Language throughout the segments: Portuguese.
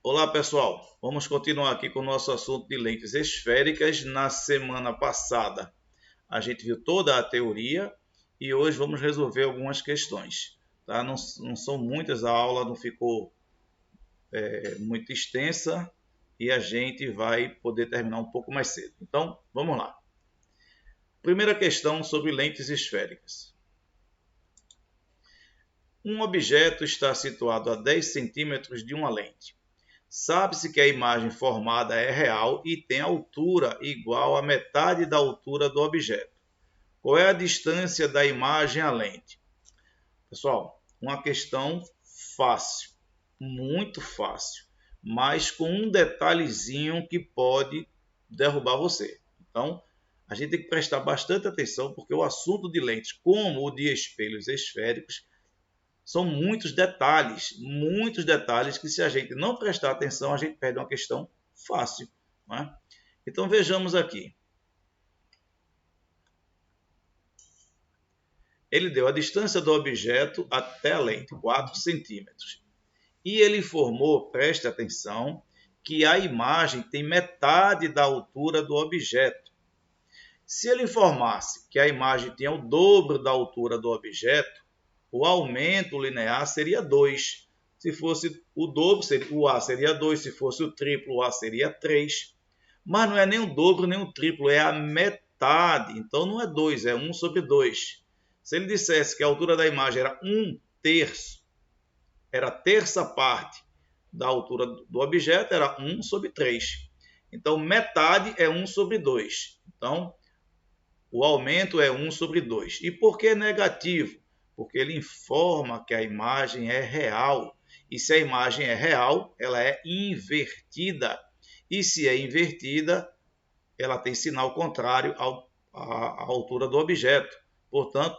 Olá pessoal, vamos continuar aqui com o nosso assunto de lentes esféricas. Na semana passada a gente viu toda a teoria e hoje vamos resolver algumas questões. Tá? Não são muitas, a aula não ficou muito extensa e a gente vai poder terminar um pouco mais cedo. Então vamos lá. Primeira questão sobre lentes esféricas. Um objeto está situado a 10 centímetros de uma lente. Sabe-se que a imagem formada é real e tem altura igual à metade da altura do objeto. Qual é a distância da imagem à lente? Pessoal, uma questão fácil, muito fácil, mas com um detalhezinho que pode derrubar você. Então, a gente tem que prestar bastante atenção, porque o assunto de lentes, como o de espelhos esféricos, são muitos detalhes que se a gente não prestar atenção, a gente perde uma questão fácil. Não é? Então vejamos aqui. Ele deu a distância do objeto até a lente, 4 centímetros. E ele informou, preste atenção, que a imagem tem metade da altura do objeto. Se ele informasse que a imagem tinha o dobro da altura do objeto, o aumento linear seria 2. Se fosse o dobro, o A seria 2. Se fosse o triplo, o A seria 3. Mas não é nem o dobro, nem o triplo, é a metade. Então não é 2, é 1 sobre 2. Se ele dissesse que a altura da imagem era 1/3, era a terça parte da altura do objeto, era 1 sobre 3. Então metade é 1 sobre 2. Então o aumento é 1 sobre 2. E por que negativo? Porque ele informa que a imagem é real. E se a imagem é real, ela é invertida. E se é invertida, ela tem sinal contrário à altura do objeto. Portanto,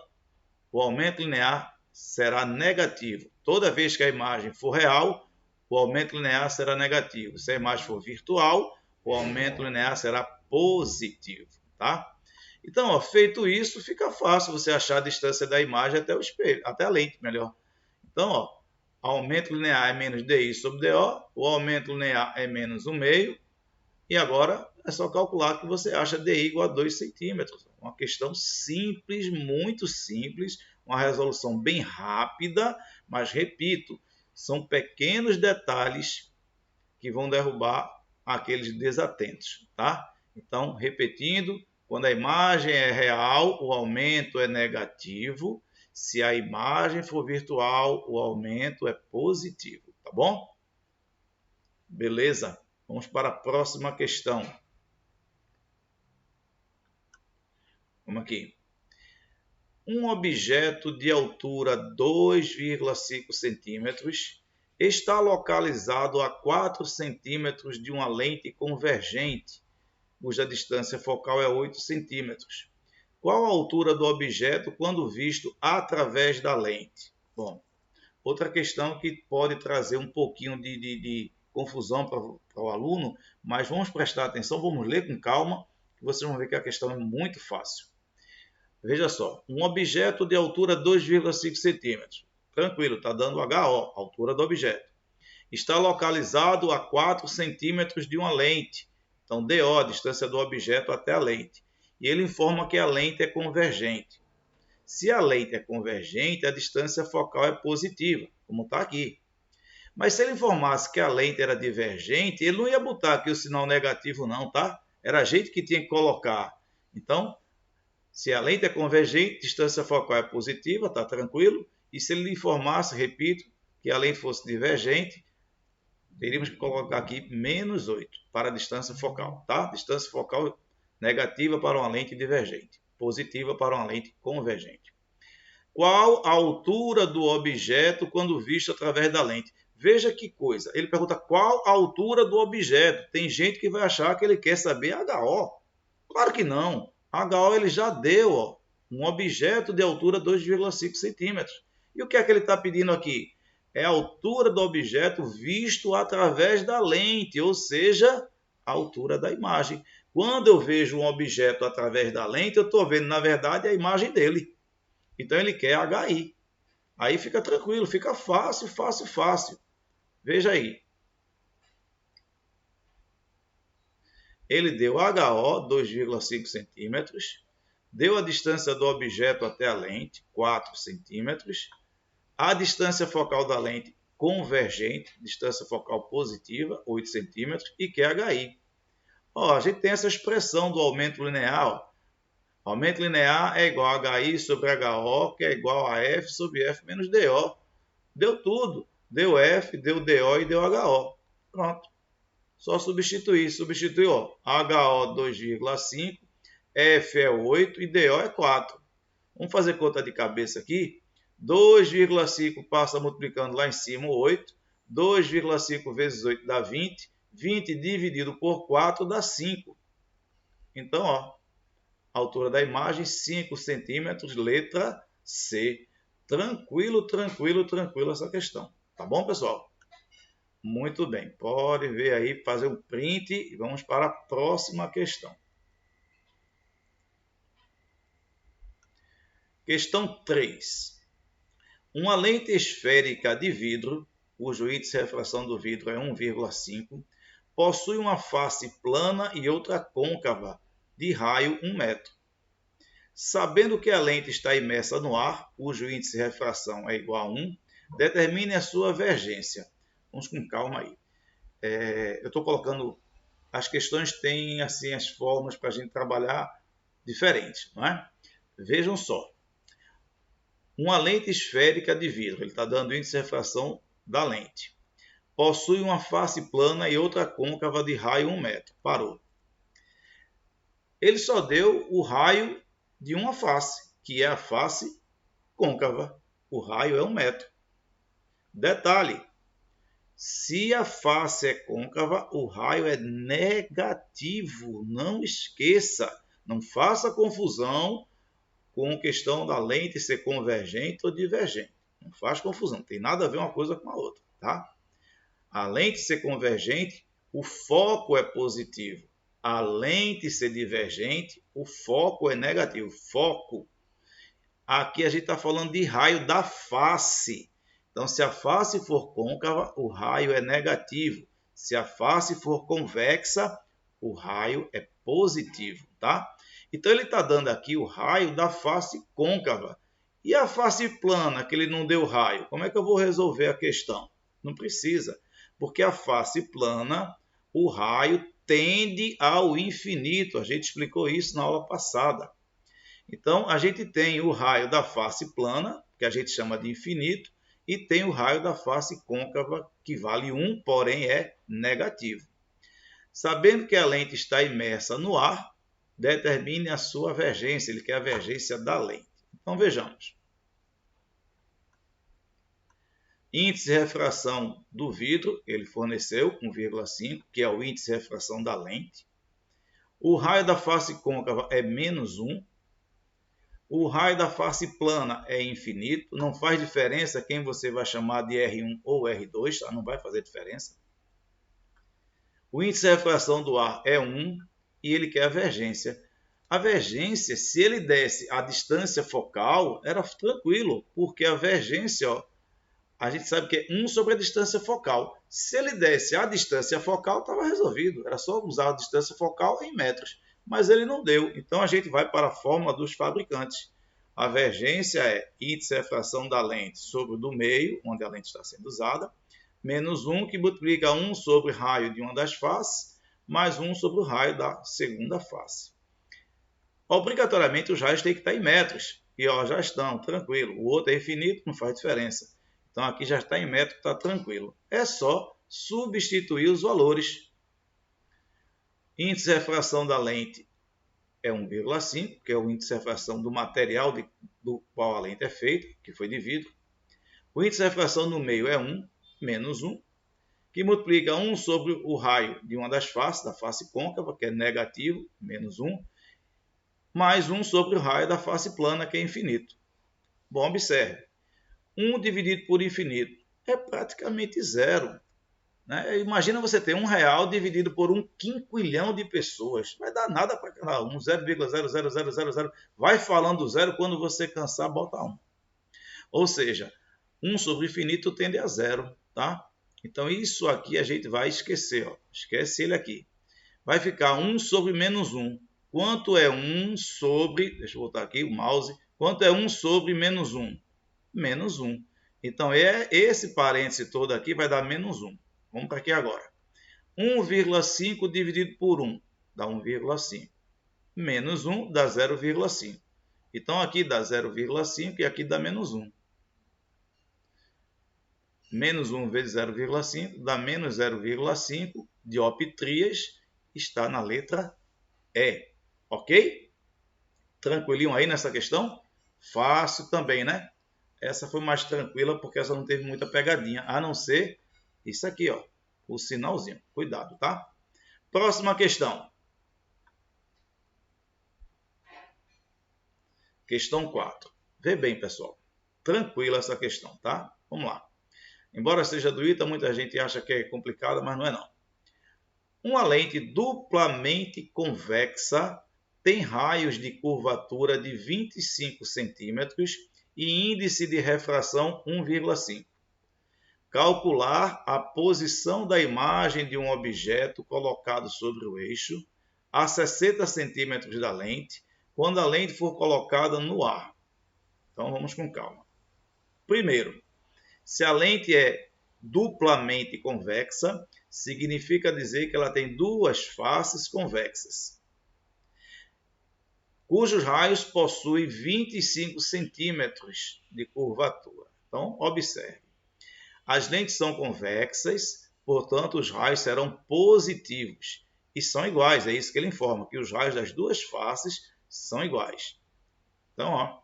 o aumento linear será negativo. Toda vez que a imagem for real, o aumento linear será negativo. Se a imagem for virtual, o aumento linear será positivo. Tá? Então, ó, feito isso, fica fácil você achar a distância da imagem até o espelho, até a lente, melhor. Então, ó, aumento linear é menos DI sobre DO, o aumento linear é menos 1 meio, e agora é só calcular que você acha DI igual a 2 centímetros. Uma questão simples, muito simples, uma resolução bem rápida, mas repito, são pequenos detalhes que vão derrubar aqueles desatentos, tá? Então, repetindo, quando a imagem é real, o aumento é negativo. Se a imagem for virtual, o aumento é positivo, tá bom? Beleza? Vamos para a próxima questão. Vamos aqui. Um objeto de altura 2,5 centímetros está localizado a 4 centímetros de uma lente convergente, cuja distância focal é 8 centímetros. Qual a altura do objeto quando visto através da lente? Bom, outra questão que pode trazer um pouquinho de confusão para o aluno, mas vamos prestar atenção, vamos ler com calma, que vocês vão ver que a questão é muito fácil. Veja só, um objeto de altura 2,5 centímetros. Tranquilo, está dando HO, altura do objeto. Está localizado a 4 centímetros de uma lente. Então, DO, a distância do objeto até a lente. E ele informa que a lente é convergente. Se a lente é convergente, a distância focal é positiva, como está aqui. Mas se ele informasse que a lente era divergente, ele não ia botar aqui o sinal negativo não, tá? Era a gente que tinha que colocar. Então, se a lente é convergente, distância focal é positiva, tá tranquilo? E se ele informasse, repito, que a lente fosse divergente, teríamos que colocar aqui menos 8 para a distância focal, tá? Distância focal negativa para uma lente divergente, positiva para uma lente convergente. Qual a altura do objeto quando visto através da lente? Veja que coisa, ele pergunta qual a altura do objeto. Tem gente que vai achar que ele quer saber HO. Claro que não. HO ele já deu, ó, um objeto de altura 2,5 centímetros. E o que é que ele está pedindo aqui? É a altura do objeto visto através da lente, ou seja, a altura da imagem. Quando eu vejo um objeto através da lente, eu estou vendo, na verdade, a imagem dele. Então ele quer HI. Aí fica tranquilo, fica fácil, fácil, fácil. Veja aí. Ele deu HO, 2,5 centímetros, deu a distância do objeto até a lente, 4 centímetros, a distância focal da lente convergente, distância focal positiva, 8 centímetros, e QHI. A gente tem essa expressão do aumento linear. Aumento linear é igual a HI sobre HO, que é igual a F sobre F menos DO. Deu tudo. Deu F, deu DO e deu HO. Pronto. Só substituir. Substituiu. HO 2,5, F é 8 e DO é 4. Vamos fazer conta de cabeça aqui. 2,5 passa multiplicando lá em cima 8. 2,5 vezes 8 dá 20. 20 dividido por 4 dá 5. Então, a altura da imagem, 5 centímetros, letra C. Tranquilo, tranquilo, tranquilo essa questão. Tá bom, pessoal? Muito bem. Pode ver aí, fazer um print e vamos para a próxima questão. Questão 3. Uma lente esférica de vidro, cujo índice de refração do vidro é 1,5, possui uma face plana e outra côncava, de raio 1 metro. Sabendo que a lente está imersa no ar, cujo índice de refração é igual a 1, determine a sua vergência. Vamos com calma aí. Eu estou colocando... As questões têm assim, as formas para a gente trabalhar diferentes, não é? Vejam só. Uma lente esférica de vidro, ele está dando o índice de refração da lente. Possui uma face plana e outra côncava de raio 1 metro. Parou. Ele só deu o raio de uma face, que é a face côncava. O raio é 1 metro. Detalhe, se a face é côncava, o raio é negativo. Não esqueça, não faça confusão com a questão da lente ser convergente ou divergente. Não faz confusão, não tem nada a ver uma coisa com a outra, tá? A lente ser convergente, o foco é positivo. A lente ser divergente, o foco é negativo. Foco. Aqui a gente está falando de raio da face. Então, se a face for côncava, o raio é negativo. Se a face for convexa, o raio é positivo, tá? Então, ele está dando aqui o raio da face côncava. E a face plana, que ele não deu raio? Como é que eu vou resolver a questão? Não precisa, porque a face plana, o raio tende ao infinito. A gente explicou isso na aula passada. Então, a gente tem o raio da face plana, que a gente chama de infinito, e tem o raio da face côncava, que vale 1, porém é negativo. Sabendo que a lente está imersa no ar, determine a sua vergência. Ele quer a vergência da lente. Então, vejamos. Índice de refração do vidro, ele forneceu 1,5, que é o índice de refração da lente. O raio da face côncava é menos 1. O raio da face plana é infinito. Não faz diferença quem você vai chamar de R1 ou R2, tá? Não vai fazer diferença. O índice de refração do ar é 1 e ele quer a vergência. A vergência, se ele desse a distância focal, era tranquilo, porque a vergência, a gente sabe que é 1 sobre a distância focal. Se ele desse a distância focal, estava resolvido. Era só usar a distância focal em metros. Mas ele não deu. Então, a gente vai para a fórmula dos fabricantes. A vergência é índice de refração da lente sobre o do meio, onde a lente está sendo usada, menos 1, que multiplica 1 sobre o raio de uma das faces, mais 1 sobre o raio da segunda face. Obrigatoriamente, os raios têm que estar em metros. E já estão, tranquilo. O outro é infinito, não faz diferença. Então, aqui já está em metro, está tranquilo. É só substituir os valores. Índice de refração da lente é 1,5, que é o índice de refração do material do qual a lente é feita, que foi de vidro. O índice de refração no meio é 1, menos 1, que multiplica 1 sobre o raio de uma das faces, da face côncava, que é negativo, menos 1, mais 1 sobre o raio da face plana, que é infinito. Bom, observe. 1 dividido por infinito é praticamente zero. Né? Imagina você ter R$1 dividido por 1 quinquilhão de pessoas. Vai dar nada para cada um, 0,00000. Vai falando zero, quando você cansar, bota 1. Ou seja, 1 sobre infinito tende a zero. Tá? Então, isso aqui a gente vai esquecer. Esquece ele aqui. vai ficar 1 sobre menos 1. Quanto é 1 sobre... Deixa eu voltar aqui o mouse. Quanto é 1 sobre menos 1? Menos 1. Então, esse parêntese todo aqui vai dar menos 1. Vamos para aqui agora. 1,5 dividido por 1 dá 1,5. Menos 1 dá 0,5. Então, aqui dá 0,5 e aqui dá menos 1. Menos 1 vezes 0,5 dá menos 0,5. Dioptrias está na letra E. Ok? Tranquilinho aí nessa questão? Fácil também, né? Essa foi mais tranquila porque essa não teve muita pegadinha, a não ser isso aqui, ó, o sinalzinho. Cuidado, tá? Próxima questão. Questão 4. Vê bem, pessoal. Tranquila essa questão, tá? Vamos lá. Embora seja doída, muita gente acha que é complicada, mas não é não. Uma lente duplamente convexa tem raios de curvatura de 25 centímetros e índice de refração 1,5. Calcular a posição da imagem de um objeto colocado sobre o eixo a 60 centímetros da lente, quando a lente for colocada no ar. Então vamos com calma. Primeiro, se a lente é duplamente convexa, significa dizer que ela tem duas faces convexas, cujos raios possuem 25 centímetros de curvatura. Então, observe. As lentes são convexas, portanto, os raios serão positivos e são iguais. É isso que ele informa, que os raios das duas faces são iguais. Então, ó,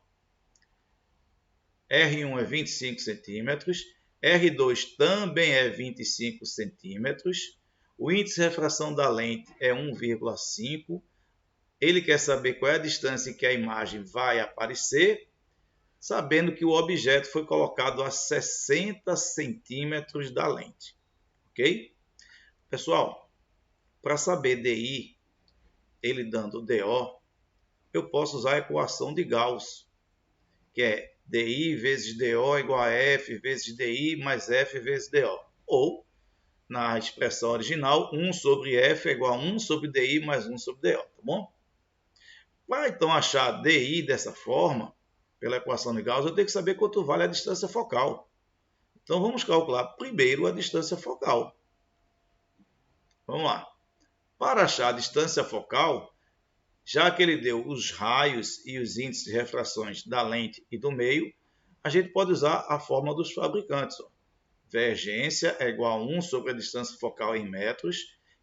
R1 é 25 centímetros, R2 também é 25 centímetros, o índice de refração da lente é 1,5. Ele quer saber qual é a distância em que a imagem vai aparecer, sabendo que o objeto foi colocado a 60 centímetros da lente. Ok? Pessoal, para saber DI, ele dando DO, eu posso usar a equação de Gauss, que é DI vezes DO igual a F vezes DI mais F vezes DO. Ou, na expressão original, 1 sobre F é igual a 1 sobre DI mais 1 sobre DO. Tá bom? Para então achar DI dessa forma, pela equação de Gauss, eu tenho que saber quanto vale a distância focal. Então vamos calcular primeiro a distância focal. Vamos lá. Para achar a distância focal, já que ele deu os raios e os índices de refrações da lente e do meio, a gente pode usar a fórmula dos fabricantes. Ó. Vergência é igual a 1 sobre a distância focal em metros,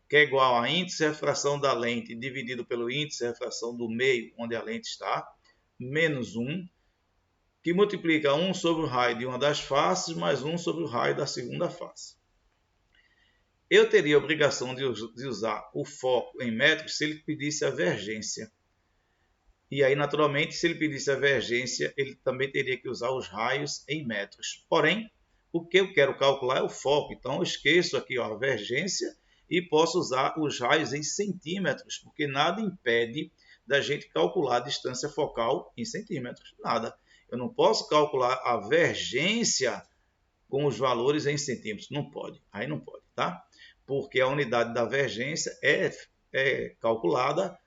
que é igual a índice de refração da lente dividido pelo índice de refração do meio onde a lente está, menos 1, que multiplica 1 sobre o raio de uma das faces mais 1 sobre o raio da segunda face. Eu teria a obrigação de usar o foco em metros se ele pedisse a vergência. E aí, naturalmente, se ele pedisse a vergência, ele também teria que usar os raios em metros. Porém, o que eu quero calcular é o foco. Então, eu esqueço aqui ó, a vergência e posso usar os raios em centímetros, porque nada impede da gente calcular a distância focal em centímetros. Nada. Eu não posso calcular a vergência com os valores em centímetros. Não pode. Aí não pode, tá? Porque a unidade da vergência é calculada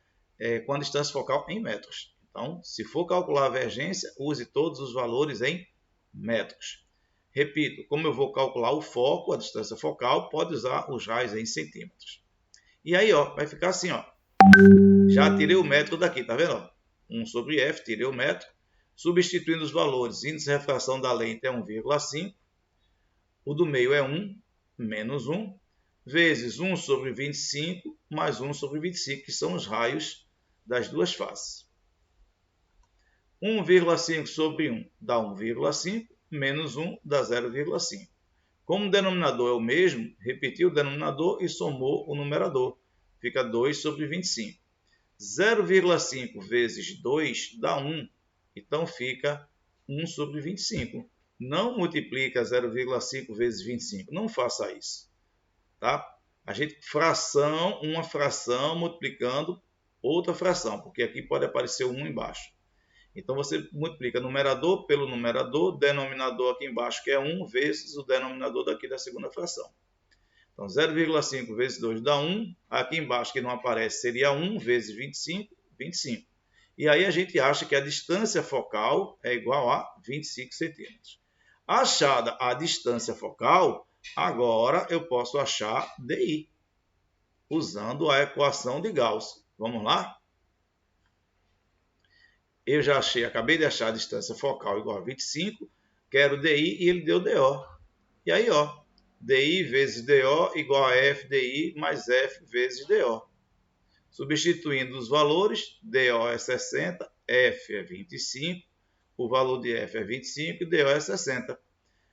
com a distância focal em metros. Então, se for calcular a vergência, use todos os valores em metros. Repito, como eu vou calcular o foco, a distância focal, pode usar os raios em centímetros. E aí, ó, vai ficar assim, ó. Já tirei o metro daqui, tá vendo? 1 sobre F, tirei o metro. Substituindo os valores, índice de refração da lente é 1,5. O do meio é 1, menos 1. Vezes 1 sobre 25, mais 1 sobre 25, que são os raios das duas faces. 1,5 sobre 1 dá 1,5, menos 1 dá 0,5. Como o denominador é o mesmo, repetiu o denominador e somou o numerador. Fica 2 sobre 25. 0,5 vezes 2 dá 1, então fica 1 sobre 25. Não multiplica 0,5 vezes 25, não faça isso. Tá? A gente uma fração multiplicando outra fração, porque aqui pode aparecer 1 embaixo. Então você multiplica numerador pelo numerador, denominador aqui embaixo que é 1 vezes o denominador daqui da segunda fração. Então, 0,5 vezes 2 dá 1. Aqui embaixo, que não aparece, seria 1 vezes 25, 25. E aí a gente acha que a distância focal é igual a 25 centímetros. Achada a distância focal, agora eu posso achar DI, usando a equação de Gauss. Vamos lá? Eu já acabei de achar a distância focal igual a 25, quero DI e ele deu DO. E aí, ó, DI vezes DO igual a FDI mais F vezes DO. Substituindo os valores, DO é 60, F é 25, o valor de F é 25 e DO é 60.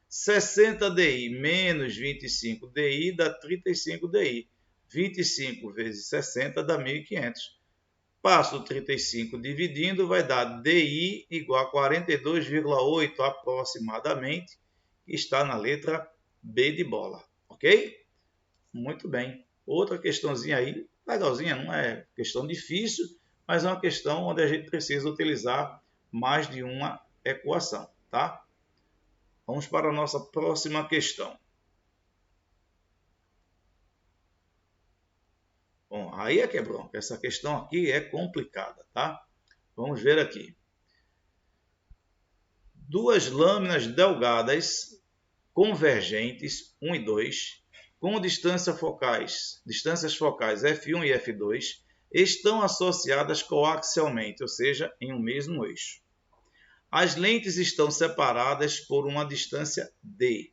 60 DI menos 25 DI dá 35 DI. 25 vezes 60 dá 1.500. Passo 35 dividindo, vai dar DI igual a 42,8 aproximadamente, que está na letra B de bola. Ok? Muito bem. Outra questãozinha aí, legalzinha, não é questão difícil, mas é uma questão onde a gente precisa utilizar mais de uma equação, tá? Vamos para a nossa próxima questão. Bom, aí é que é bronca. Essa questão aqui é complicada, tá? Vamos ver aqui. Duas lâminas delgadas convergentes, 1 e 2, com distâncias focais F1 e F2, estão associadas coaxialmente, ou seja, em um mesmo eixo. As lentes estão separadas por uma distância D.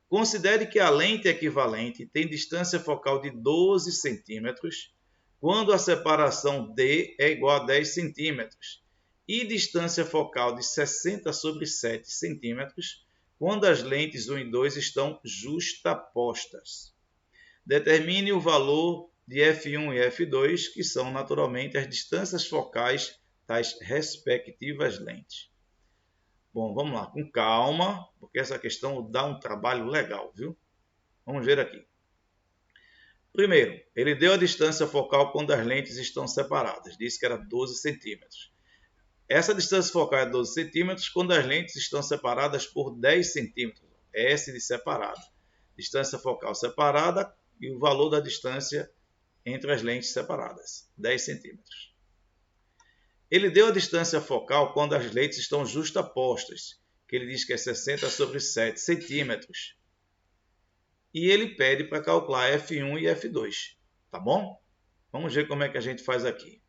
Considere que a lente equivalente tem distância focal de 12 centímetros, quando a separação D é igual a 10 centímetros, e distância focal de 60 sobre 7 centímetros, quando as lentes 1 e 2 estão justapostas. Determine o valor de F1 e F2, que são naturalmente as distâncias focais das respectivas lentes. Bom, vamos lá, com calma, porque essa questão dá um trabalho legal, viu? Vamos ver aqui. Primeiro, ele deu a distância focal quando as lentes estão separadas. Disse que era 12 centímetros. Essa distância focal é 12 centímetros quando as lentes estão separadas por 10 centímetros. S de separado. Distância focal separada e o valor da distância entre as lentes separadas. 10 centímetros. Ele deu a distância focal quando as lentes estão justapostas, que ele diz que é 60 sobre 7 centímetros. E ele pede para calcular F1 e F2, tá bom? Vamos ver como é que a gente faz aqui.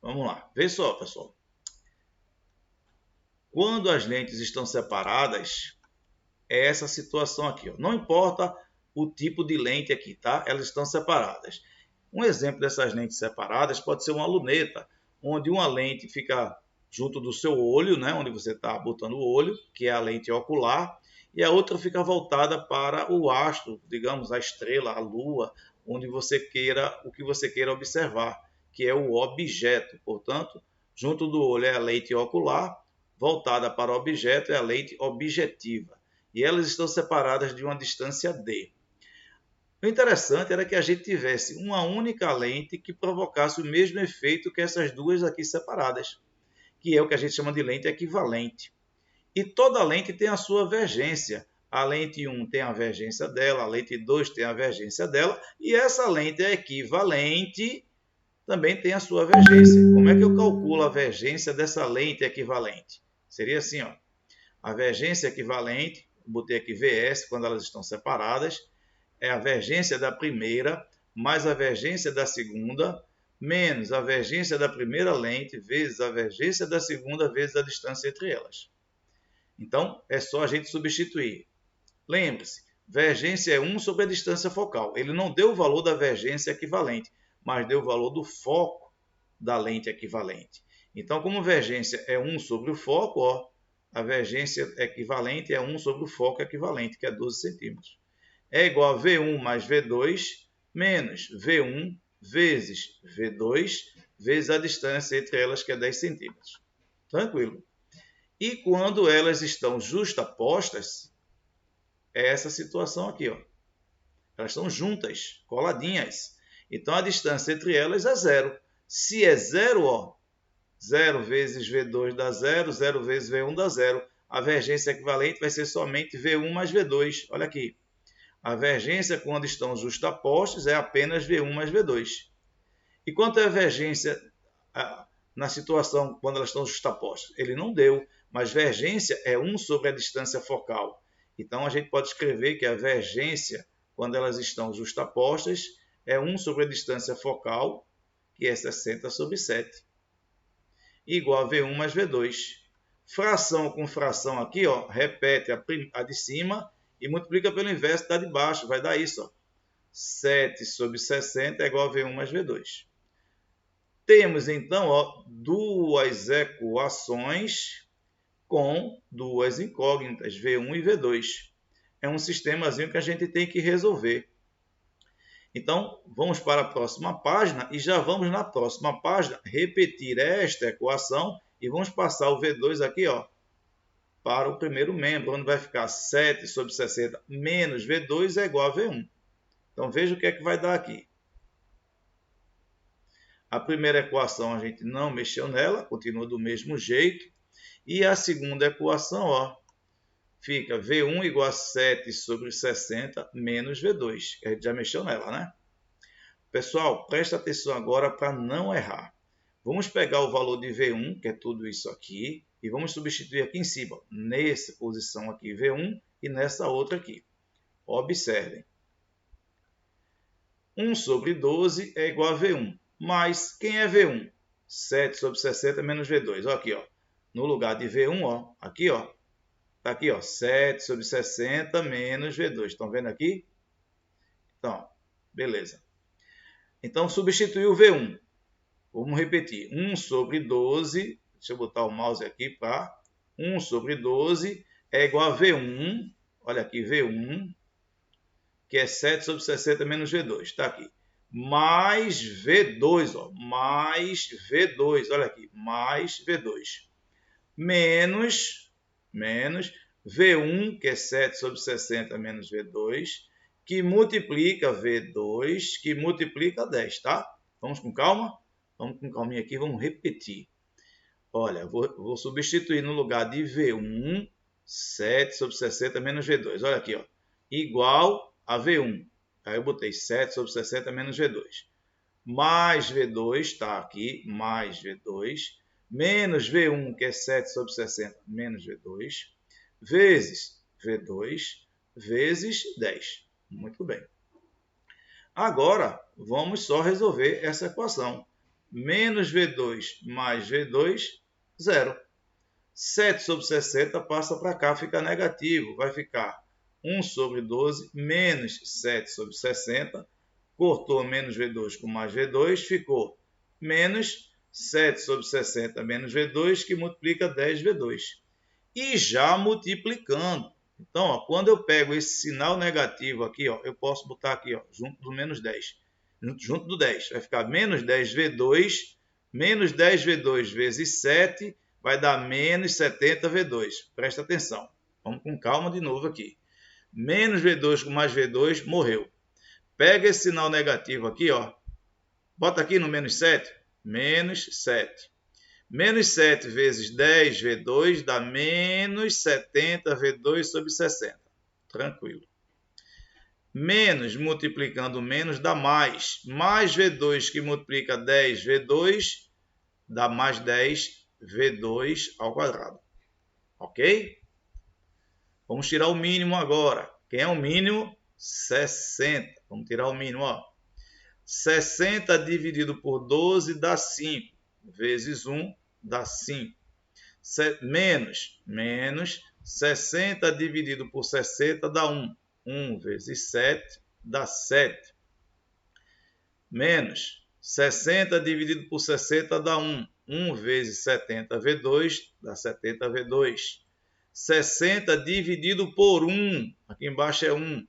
Vamos lá, vê só, pessoal. Quando as lentes estão separadas, é essa situação aqui, ó. Não importa o tipo de lente aqui, tá? Elas estão separadas. Um exemplo dessas lentes separadas pode ser uma luneta, onde uma lente fica junto do seu olho, né, onde você está botando o olho, que é a lente ocular, e a outra fica voltada para o astro, digamos, a estrela, a lua, onde você queira, o que você queira observar, que é o objeto. Portanto, junto do olho é a lente ocular, voltada para o objeto é a lente objetiva. E elas estão separadas de uma distância D. O interessante era que a gente tivesse uma única lente que provocasse o mesmo efeito que essas duas aqui separadas, que é o que a gente chama de lente equivalente. E toda lente tem a sua vergência. A lente 1 tem a vergência dela, a lente 2 tem a vergência dela, e essa lente equivalente também tem a sua vergência. Como é que eu calculo a vergência dessa lente equivalente? Seria assim, ó. A vergência equivalente, botei aqui VS quando elas estão separadas, é a vergência da primeira mais a vergência da segunda, menos a vergência da primeira lente vezes a vergência da segunda vezes a distância entre elas. Então, é só a gente substituir. Lembre-se, vergência é 1 sobre a distância focal. Ele não deu o valor da vergência equivalente, mas deu o valor do foco da lente equivalente. Então, como vergência é 1 sobre o foco, ó, a vergência equivalente é 1 sobre o foco equivalente, que é 12 centímetros. É igual a V1 mais V2 menos V1 vezes V2 vezes a distância entre elas, que é 10 centímetros. Tranquilo. E quando elas estão justapostas, é essa situação aqui, ó. Elas estão juntas, coladinhas. Então a distância entre elas é zero. Se é zero, ó, 0 vezes V2 dá 0, 0 vezes V1 dá 0. a vergência equivalente vai ser somente V1 mais V2. Olha aqui. A vergência, quando estão justapostos, é apenas V1 mais V2. E quanto é a vergência na situação quando elas estão justapostas? Ele não deu, mas vergência é 1 sobre a distância focal. Então, a gente pode escrever que a vergência, quando elas estão justapostas, é 1 sobre a distância focal, que é 60 sobre 7, igual a V1 mais V2. Fração com fração aqui, ó, repete a de cima e multiplica pelo inverso da de baixo. Vai dar isso, ó. 7 sobre 60 é igual a V1 mais V2. Temos, então, ó, duas equações com duas incógnitas, V1 e V2. É um sistemazinho que a gente tem que resolver. Então, vamos para a próxima página e já vamos na próxima página repetir esta equação e vamos passar o V2 aqui, ó, para o primeiro membro, onde vai ficar 7 sobre 60 menos V2 é igual a V1. Então, veja o que é que vai dar aqui. A primeira equação a gente não mexeu nela, continua do mesmo jeito. E a segunda equação, ó, fica V1 igual a 7 sobre 60 menos V2. A gente já mexeu nela, né? Pessoal, presta atenção agora para não errar. Vamos pegar o valor de V1, que é tudo isso aqui, e vamos substituir aqui em cima, nessa posição aqui V1 e nessa outra aqui. Observem. 1 sobre 12 é igual a V1. Mas quem é V1? 7 sobre 60 menos V2. Olha aqui, ó. No lugar de V1, ó, aqui, ó, tá aqui, ó, 7 sobre 60 menos V2. Estão vendo aqui? Então, beleza. Então, substituir o V1. Vamos repetir. 1 sobre 12, deixa eu botar o mouse aqui para 1 sobre 12 é igual a V1, olha aqui, V1, que é 7 sobre 60 menos V2, está aqui. Mais V2, ó, mais V2, olha aqui, mais V2. Menos V1, que é 7 sobre 60 menos V2, que multiplica V2, que multiplica 10, tá? Vamos com calma? Vamos com calminha aqui, vamos repetir. Olha, vou substituir no lugar de V1, 7 sobre 60 menos V2. Olha aqui, ó, igual a V1. Aí eu botei 7 sobre 60 menos V2. Mais V2, está aqui, mais V2. Menos V1, que é 7 sobre 60 menos V2. Vezes V2, vezes 10. Muito bem. Agora, vamos só resolver essa equação. Menos V2 mais V2, zero. 7 sobre 60 passa para cá, fica negativo. Vai ficar 1 sobre 12 menos 7 sobre 60. Cortou menos V2 com mais V2, ficou menos 7 sobre 60 menos V2, que multiplica 10 V2. E já multiplicando. Então, ó, quando eu pego esse sinal negativo aqui, ó, eu posso botar aqui, ó, junto do menos 10. Junto do 10. Vai ficar menos 10V2, menos 10V2 vezes 7, vai dar menos 70V2. Presta atenção. Vamos com calma de novo aqui. Menos V2 com mais V2, morreu. Pega esse sinal negativo aqui, ó. Bota aqui no menos 7. Menos 7. Menos 7 vezes 10V2 dá menos 70V2 sobre 60. Tranquilo. Menos multiplicando menos dá mais. Mais V2 que multiplica 10V2 dá mais 10V2 ao quadrado. Ok? Vamos tirar o mínimo agora. Quem é o mínimo? 60. Vamos tirar o mínimo, ó. 60 dividido por 12 dá 5. Vezes 1 dá 5. Menos 60 dividido por 60 dá 1. 1 vezes 7 dá 7. Menos 60 dividido por 60 dá 1. 1 vezes 70V2 dá 70V2. 60 dividido por 1, aqui embaixo é 1.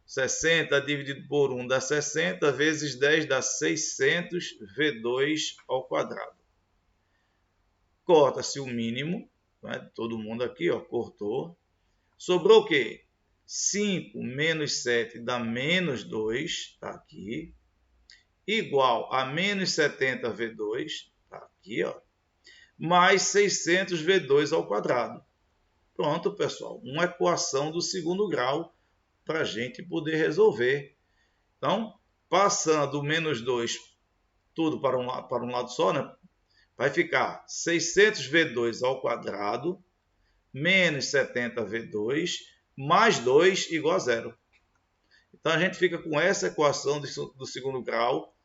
60 dividido por 1 dá 60, vezes 10 dá 600V2 ao quadrado. Corta-se o mínimo, né? Todo mundo aqui, ó, cortou. Sobrou o quê? 5 menos 7 dá menos 2, está aqui. Igual a menos 70V2, está aqui, ó. Mais 600V2 ao quadrado. Pronto, pessoal, uma equação do segundo grau para a gente poder resolver. Então, passando o menos 2 tudo para um lado só, né? Vai ficar 600V2 ao quadrado menos 70V2 mais 2 igual a zero. Então, a gente fica com essa equação do segundo grau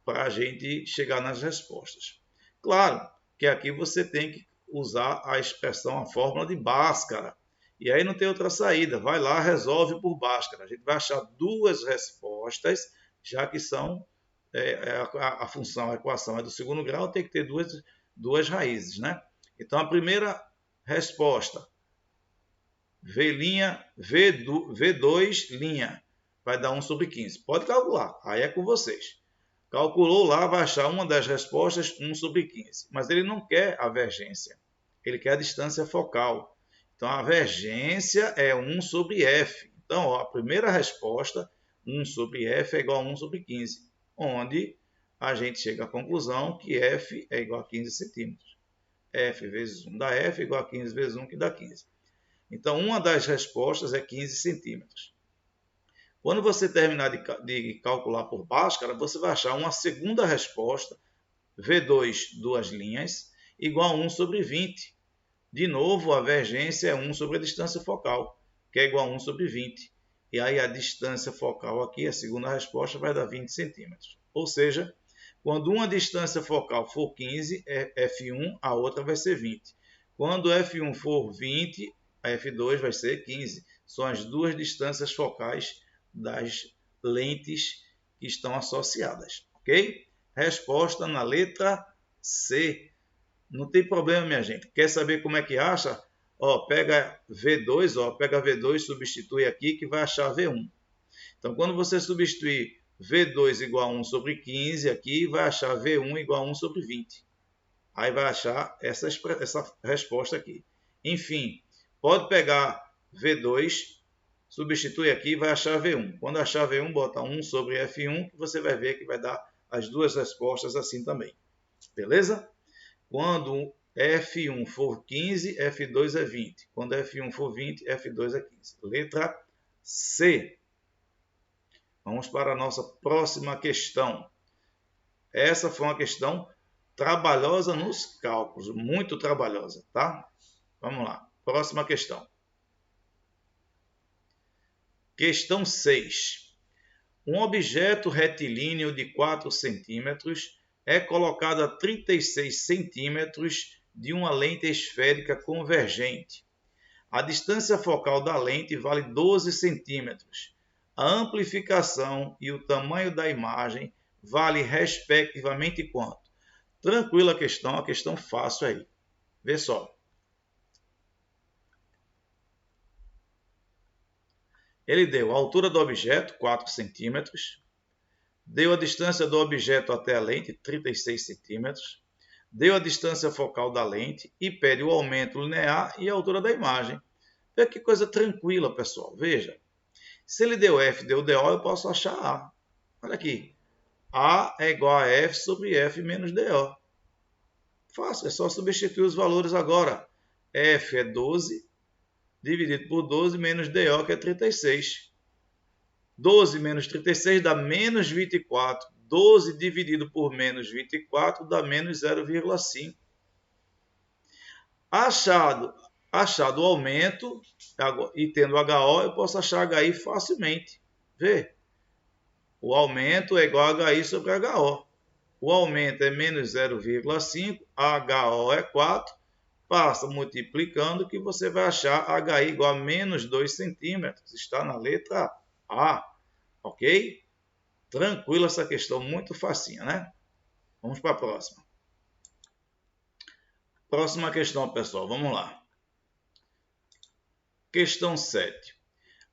para a gente chegar nas respostas. Claro que aqui você tem que usar a expressão, a fórmula de Bhaskara. E aí não tem outra saída. Vai lá, resolve por Bhaskara. A gente vai achar duas respostas, já que são a função, a equação é do segundo grau, tem que ter duas raízes, né? Então, a primeira resposta, V2', vai dar 1 sobre 15. Pode calcular, aí é com vocês. Calculou lá, vai achar uma das respostas, 1 sobre 15. Mas ele não quer a vergência, ele quer a distância focal. Então, a vergência é 1 sobre f. Então, ó, a primeira resposta, 1 sobre f é igual a 1 sobre 15, onde a gente chega à conclusão que f é igual a 15 centímetros. F vezes 1 dá f, igual a 15 vezes 1, que dá 15. Então, uma das respostas é 15 centímetros. Quando você terminar de calcular por Bhaskara, você vai achar uma segunda resposta, V2, duas linhas, igual a 1 sobre 20. De novo, a vergência é 1 sobre a distância focal, que é igual a 1 sobre 20. E aí a distância focal aqui, a segunda resposta, vai dar 20 centímetros. Ou seja, quando uma distância focal for 15, é F1, a outra vai ser 20. Quando F1 for 20, a F2 vai ser 15. São as duas distâncias focais das lentes que estão associadas, ok? Resposta na letra C. Não tem problema, minha gente. Quer saber como é que acha? Ó, pega V2, substitui aqui que vai achar V1. Então, quando você substituir V2 igual a 1 sobre 15 aqui, vai achar V1 igual a 1 sobre 20. Aí vai achar essa resposta aqui. Enfim, pode pegar V2, substitui aqui e vai achar V1. Quando achar V1, bota 1 sobre F1, que você vai ver que vai dar as duas respostas assim também. Beleza? Quando F1 for 15, F2 é 20. Quando F1 for 20, F2 é 15. Letra C. Vamos para a nossa próxima questão. Essa foi uma questão trabalhosa nos cálculos, muito trabalhosa, tá? Vamos lá. Próxima questão. Questão 6. Um objeto retilíneo de 4 centímetros é colocado a 36 centímetros de uma lente esférica convergente. A distância focal da lente vale 12 centímetros. A amplificação e o tamanho da imagem vale respectivamente quanto? Tranquila a questão fácil aí. Vê só. Ele deu a altura do objeto, 4 centímetros, deu a distância do objeto até a lente, 36 centímetros, deu a distância focal da lente e pede o aumento linear e a altura da imagem. Vê que coisa tranquila, pessoal. Veja, se ele deu F, deu DO, eu posso achar A. Olha aqui, A é igual a F sobre F menos DO. Fácil, é só substituir os valores agora. F é 12, dividido por 12 menos DO, que é 36. 12 menos 36 dá menos 24. 12 dividido por menos 24 dá menos 0,5. Achado o aumento e tendo HO, eu posso achar HI facilmente. Vê? O aumento é igual a HI sobre HO. O aumento é menos 0,5, HO é 4. Passa multiplicando que você vai achar HI igual a menos 2 centímetros. Está na letra A. Ok? Tranquila essa questão, muito facinha, né? Vamos para a próxima. Próxima questão, pessoal. Vamos lá. Questão 7.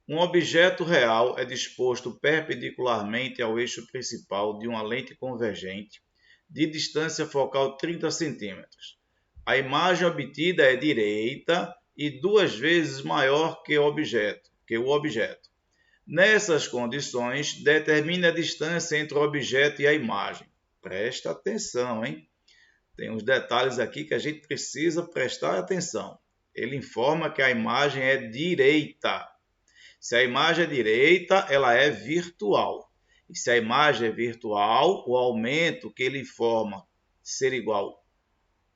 Um objeto real é disposto perpendicularmente ao eixo principal de uma lente convergente de distância focal 30 centímetros. A imagem obtida é direita e 2 vezes maior que o objeto. Nessas condições, determine a distância entre o objeto e a imagem. Presta atenção, hein? Tem uns detalhes aqui que a gente precisa prestar atenção. Ele informa que a imagem é direita. Se a imagem é direita, ela é virtual. E se a imagem é virtual, o aumento que ele informa ser igual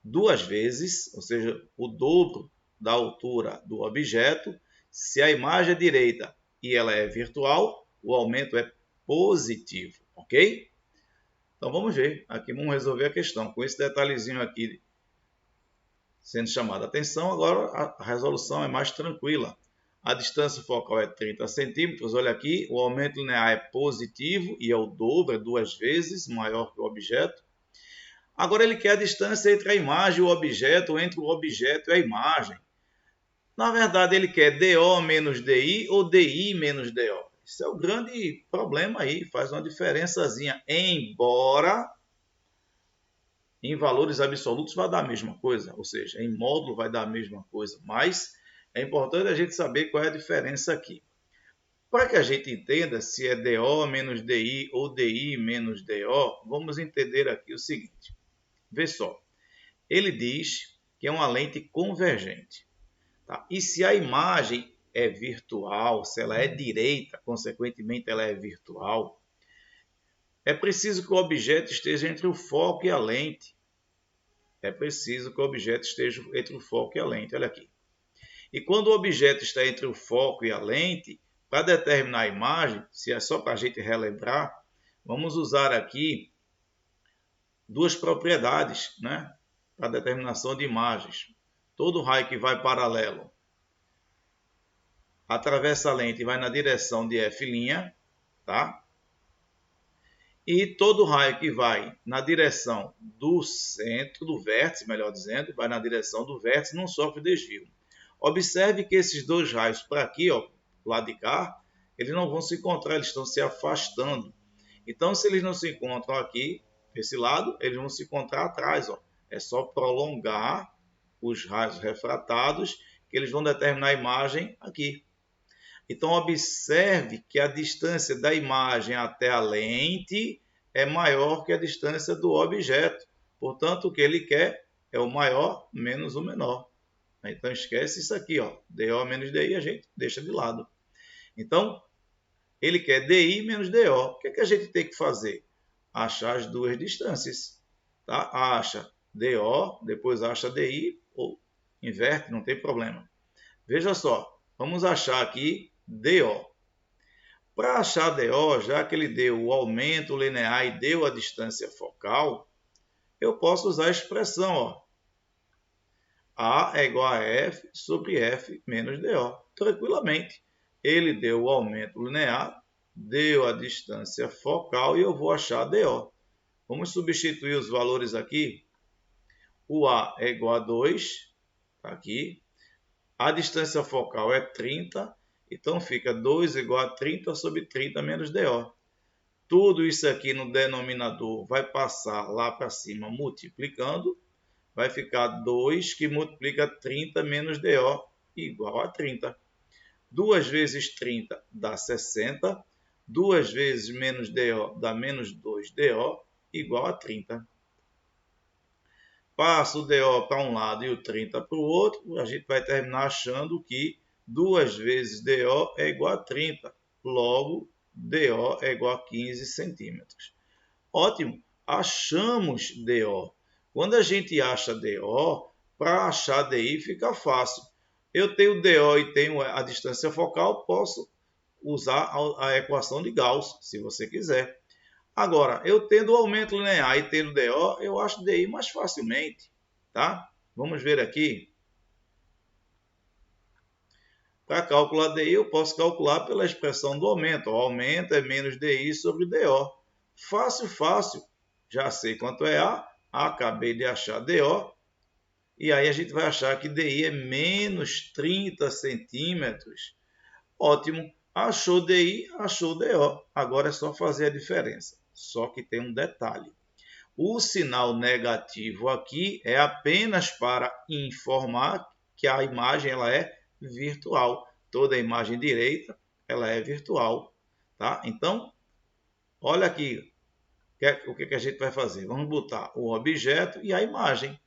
2 vezes, ou seja, o dobro da altura do objeto. Se a imagem é direita e ela é virtual, o aumento é positivo, ok? Então vamos ver, aqui vamos resolver a questão. Com esse detalhezinho aqui sendo chamada a atenção, agora a resolução é mais tranquila. A distância focal é 30 centímetros, olha aqui, o aumento linear é positivo e é o dobro, é 2 vezes maior que o objeto. Agora ele quer a distância entre a imagem e o objeto, ou entre o objeto e a imagem. Na verdade, ele quer DO menos DI ou DI menos DO. Isso é o grande problema aí, faz uma diferençazinha, embora em valores absolutos vai dar a mesma coisa, ou seja, em módulo vai dar a mesma coisa, mas é importante a gente saber qual é a diferença aqui. Para que a gente entenda se é DO menos DI ou DI menos DO, vamos entender aqui o seguinte. Vê só, ele diz que é uma lente convergente. Tá? E se a imagem é virtual, se ela é direita, consequentemente ela é virtual, é preciso que o objeto esteja entre o foco e a lente. É preciso que o objeto esteja entre o foco e a lente. Olha aqui. E quando o objeto está entre o foco e a lente, para determinar a imagem, se é só para a gente relembrar, vamos usar aqui duas propriedades, né, para determinação de imagens. Todo raio que vai paralelo atravessa a lente e vai na direção de f', tá? E todo raio que vai na direção do centro, do vértice, melhor dizendo, vai na direção do vértice, não sofre desvio. Observe que esses dois raios para aqui, ó, do lado de cá, eles não vão se encontrar, eles estão se afastando. Então, se eles não se encontram aqui, desse lado, eles vão se encontrar atrás, ó. É só prolongar os raios refratados que eles vão determinar a imagem aqui. Então, observe que a distância da imagem até a lente é maior que a distância do objeto. Portanto, o que ele quer é o maior menos o menor. Então, esquece isso aqui, ó. DO menos DI a gente deixa de lado. Então, ele quer DI menos DO. O que é que a gente tem que fazer? Achar as duas distâncias. Tá? Acha DO, depois acha DI, ou inverte, não tem problema. Veja só, vamos achar aqui DO. Para achar DO, já que ele deu o aumento linear e deu a distância focal, eu posso usar a expressão, ó. A é igual a F sobre F menos DO. Tranquilamente. Ele deu o aumento linear, deu a distância focal e eu vou achar DO. Vamos substituir os valores aqui. O A é igual a 2, tá aqui. A distância focal é 30, então fica 2 igual a 30 sobre 30 menos DO. Tudo isso aqui no denominador vai passar lá para cima multiplicando. Vai ficar 2 que multiplica 30 menos DO igual a 30. 2 vezes 30 dá 60. 2 vezes menos DO dá menos 2DO igual a 30. Passa o DO para um lado e o 30 para o outro, a gente vai terminar achando que 2 vezes DO é igual a 30. Logo, DO é igual a 15 centímetros. Ótimo, achamos DO. Quando a gente acha DO, para achar DI fica fácil. Eu tenho DO e tenho a distância focal, posso usar a equação de Gauss, se você quiser. Agora, eu tendo o aumento linear e tendo DO, eu acho DI mais facilmente, tá? Vamos ver aqui. Para calcular DI, eu posso calcular pela expressão do aumento. O aumento é menos DI sobre DO. Fácil, fácil. Já sei quanto é A. Acabei de achar DO. E aí a gente vai achar que DI é menos 30 centímetros. Ótimo. Achou DI, achou DO. Agora é só fazer a diferença. Só que tem um detalhe. O sinal negativo aqui é apenas para informar que a imagem ela é virtual. Toda imagem direita ela é virtual. Tá? Então, olha aqui o que a gente vai fazer. Vamos botar o objeto e a imagem.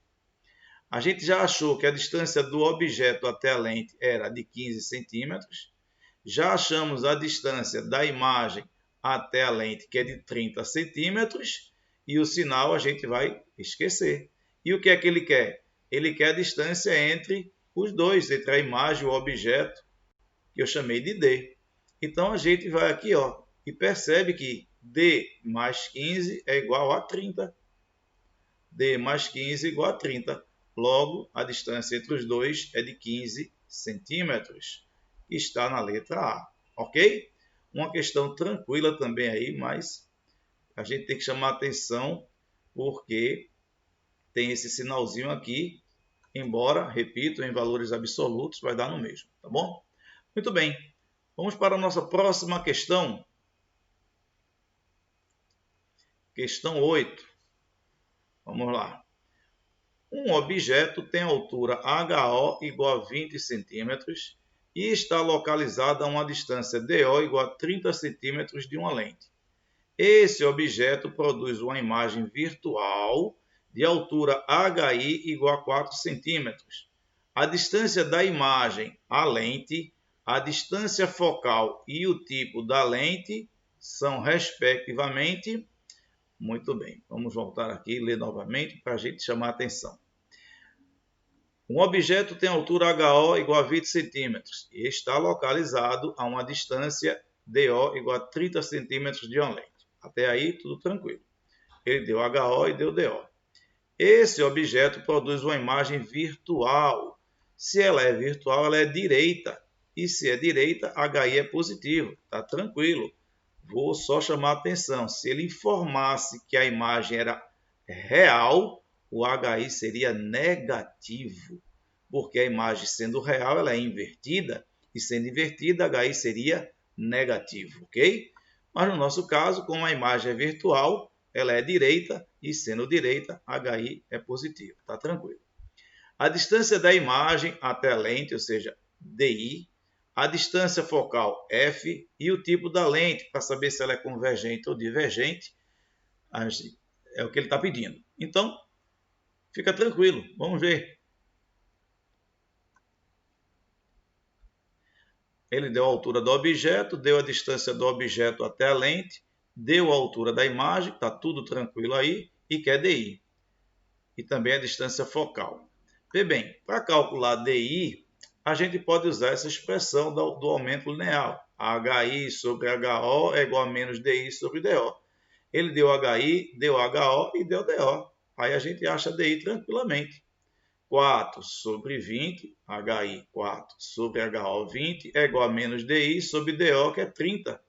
A gente já achou que a distância do objeto até a lente era de 15 centímetros. Já achamos a distância da imagem até a lente, que é de 30 centímetros. E o sinal a gente vai esquecer. E o que é que ele quer? Ele quer a distância entre os dois, entre a imagem e o objeto, que eu chamei de D. Então a gente vai aqui, e percebe que D mais 15 é igual a 30. D mais 15 é igual a 30. Logo, a distância entre os dois é de 15 centímetros, que está na letra A. Ok? Uma questão tranquila também aí, mas a gente tem que chamar atenção porque tem esse sinalzinho aqui, embora, repito, em valores absolutos vai dar no mesmo, tá bom? Muito bem, vamos para a nossa próxima questão. Questão 8. Vamos lá. Um objeto tem altura HO igual a 20 centímetros e está localizado a uma distância DO igual a 30 centímetros de uma lente. Esse objeto produz uma imagem virtual de altura HI igual a 4 centímetros. A distância da imagem à lente, a distância focal e o tipo da lente são, respectivamente... Muito bem, vamos voltar aqui e ler novamente para a gente chamar a atenção. Um objeto tem altura HO igual a 20 centímetros e está localizado a uma distância DO igual a 30 centímetros de uma lente. Até aí, tudo tranquilo. Ele deu HO e deu DO. Esse objeto produz uma imagem virtual. Se ela é virtual, ela é direita. E se é direita, HI é positivo. Está tranquilo. Vou só chamar a atenção. Se ele informasse que a imagem era real, o HI seria negativo. Porque a imagem sendo real, ela é invertida. E sendo invertida, HI seria negativo. Ok? Mas no nosso caso, como a imagem é virtual, ela é direita e sendo direita, HI é positivo. Está tranquilo. A distância da imagem até a lente, ou seja, DI, a distância focal F e o tipo da lente, para saber se ela é convergente ou divergente, é o que ele está pedindo. Então, fica tranquilo, vamos ver. Ele deu a altura do objeto, deu a distância do objeto até a lente, deu a altura da imagem, está tudo tranquilo aí, e quer DI. E também a distância focal. Vê bem, para calcular DI, a gente pode usar essa expressão do aumento linear. HI sobre HO é igual a menos DI sobre DO. Ele deu HI, deu HO e deu DO. Aí a gente acha DI tranquilamente. 4 sobre 20, HI 4 sobre HO 20 é igual a menos DI sobre DO, que é 30.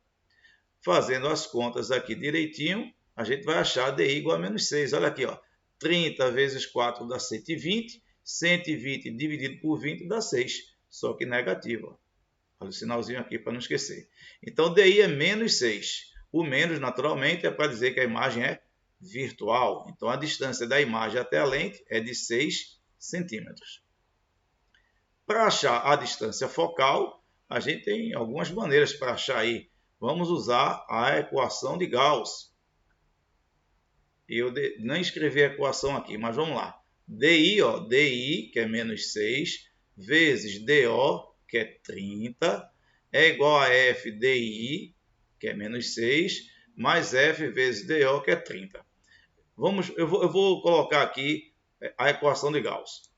Fazendo as contas aqui direitinho, a gente vai achar DI igual a menos 6. Olha aqui, 30 vezes 4 dá 120, 120 dividido por 20 dá 6, só que negativo. Olha o sinalzinho aqui para não esquecer. Então, DI é menos 6. O menos, naturalmente, é para dizer que a imagem é virtual. Então, a distância da imagem até a lente é de 6 centímetros. Para achar a distância focal, a gente tem algumas maneiras para achar aí. Vamos usar a equação de Gauss. Eu não escrevi a equação aqui, mas vamos lá. DI, DI, que é menos 6, vezes DO, que é 30, é igual a FDI, que é menos 6, mais F vezes DO, que é 30. Eu vou colocar aqui a equação de Gauss.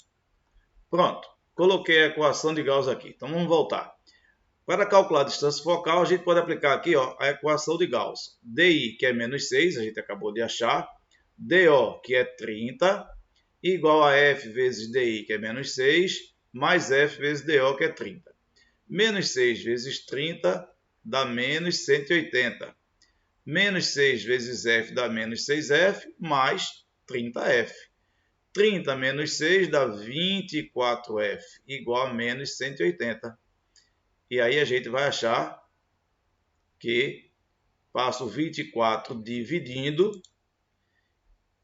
Pronto, coloquei a equação de Gauss aqui. Então vamos voltar. Para calcular a distância focal, a gente pode aplicar aqui a equação de Gauss. DI, que é menos 6, a gente acabou de achar. DO, que é 30, igual a F vezes DI, que é menos 6, mais F vezes DO, que é 30. Menos 6 vezes 30 dá menos 180. Menos 6 vezes F dá menos 6F, mais 30F. 30 menos 6 dá 24F, igual a menos 180. E aí a gente vai achar que passo 24 dividindo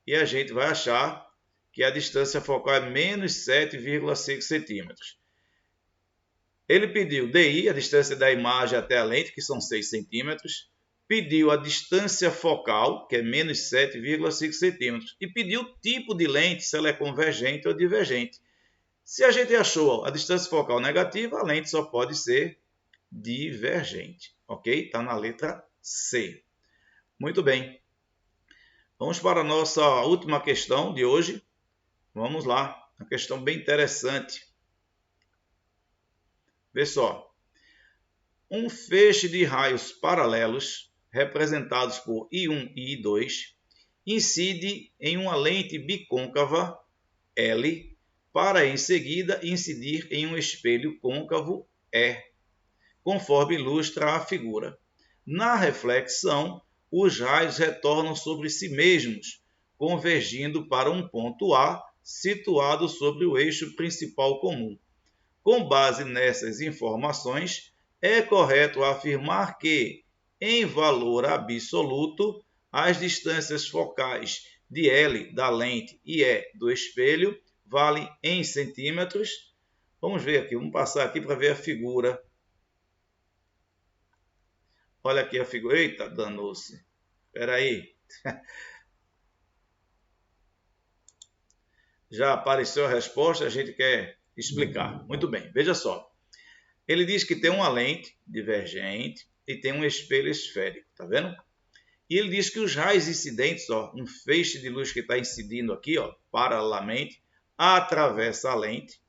e a gente vai achar que a distância focal é menos 7,5 centímetros. Ele pediu DI, a distância da imagem até a lente, que são 6 centímetros. pediu a distância focal, que é menos 7,5 centímetros, e pediu o tipo de lente, se ela é convergente ou divergente. Se a gente achou a distância focal negativa, a lente só pode ser divergente, ok? Está na letra C. Muito bem. Vamos para a nossa última questão de hoje. Vamos lá, uma questão bem interessante. Vê só. Um feixe de raios paralelos, representados por I1 e I2, incide em uma lente bicôncava L, para em seguida incidir em um espelho côncavo E, conforme ilustra a figura. Na reflexão, os raios retornam sobre si mesmos, convergindo para um ponto A, situado sobre o eixo principal comum. Com base nessas informações, é correto afirmar que, em valor absoluto, as distâncias focais de L da lente e E do espelho valem em centímetros. Vamos ver aqui, vamos passar aqui para ver a figura. Olha aqui a figura. Eita, danou-se. Espera aí. Já apareceu a resposta, a gente quer explicar. Muito bem, veja só. Ele diz que tem uma lente divergente e tem um espelho esférico, tá vendo? E ele diz que os raios incidentes, ó, um feixe de luz que está incidindo aqui, ó, paralelamente, atravessa a lente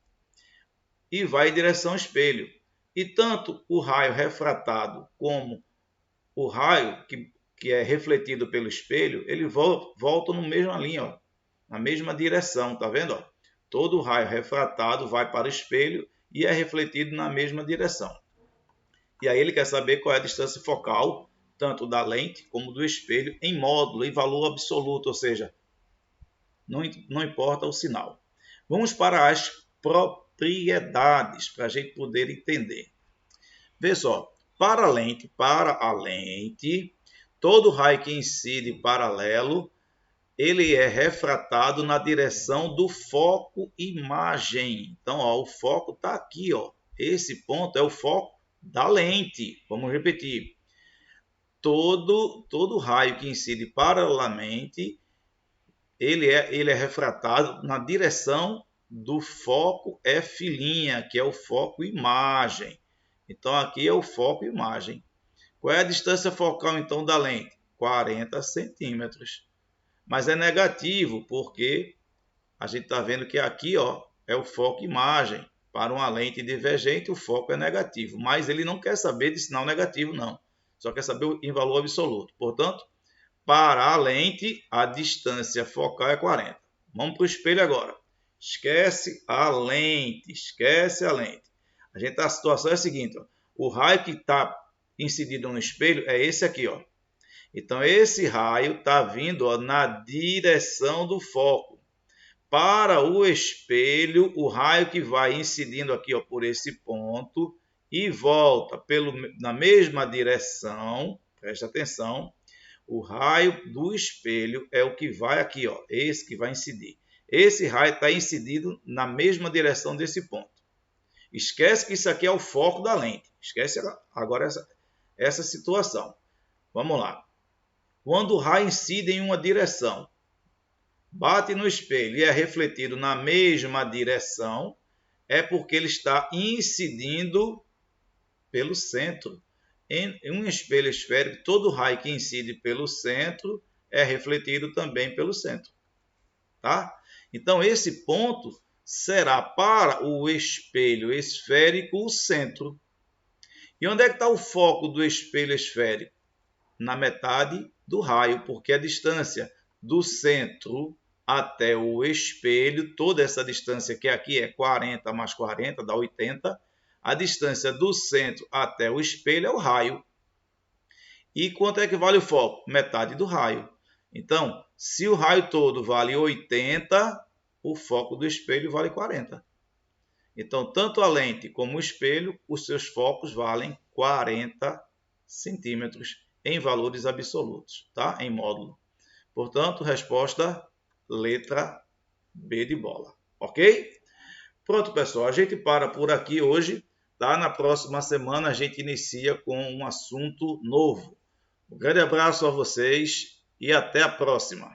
e vai em direção ao espelho. E tanto o raio refratado como o raio que é refletido pelo espelho, ele volta na mesma linha, ó, na mesma direção, tá vendo? Ó? Todo o raio refratado vai para o espelho e é refletido na mesma direção. E aí ele quer saber qual é a distância focal, tanto da lente como do espelho, em módulo, em valor absoluto, ou seja, não importa o sinal. Vamos para as propriedades, para a gente poder entender. Vê só, para a lente, todo raio que incide paralelo, ele é refratado na direção do foco imagem. Então, ó, o foco está aqui, ó. Esse ponto é o foco da lente. Vamos repetir. Todo raio que incide paralelamente, ele é refratado na direção do foco F', que é o foco imagem. Então, aqui é o foco imagem. Qual é a distância focal, então, da lente? 40 centímetros. Mas é negativo, porque a gente está vendo que aqui, ó, é o foco imagem. Para uma lente divergente, o foco é negativo. Mas ele não quer saber de sinal negativo, não. Só quer saber em valor absoluto. Portanto, para a lente, a distância focal é 40. Vamos para o espelho agora. Esquece a lente. Esquece a lente. A situação é a seguinte. Ó, o raio que está incidido no espelho é esse aqui, ó. Então, esse raio está vindo, ó, na direção do foco. Para o espelho, o raio que vai incidindo aqui, ó, por esse ponto e volta na mesma direção, presta atenção, o raio do espelho é o que vai aqui, ó, esse que vai incidir. Esse raio está incidido na mesma direção desse ponto. Esquece que isso aqui é o foco da lente. Esquece agora essa situação. Vamos lá. Quando o raio incide em uma direção, bate no espelho e é refletido na mesma direção, é porque ele está incidindo pelo centro. Em um espelho esférico, todo raio que incide pelo centro é refletido também pelo centro. Tá? Então, esse ponto será para o espelho esférico o centro. E onde é que está o foco do espelho esférico? Na metade do raio, porque a distância do centro até o espelho, toda essa distância que aqui é 40 mais 40, dá 80, a distância do centro até o espelho é o raio. E quanto é que vale o foco? Metade do raio. Então, se o raio todo vale 80, o foco do espelho vale 40. Então, tanto a lente como o espelho, os seus focos valem 40 centímetros em valores absolutos, tá? Em módulo. Portanto, resposta letra B de bola, ok? Pronto, pessoal, a gente para por aqui hoje, tá? Na próxima semana a gente inicia com um assunto novo. Um grande abraço a vocês e até a próxima.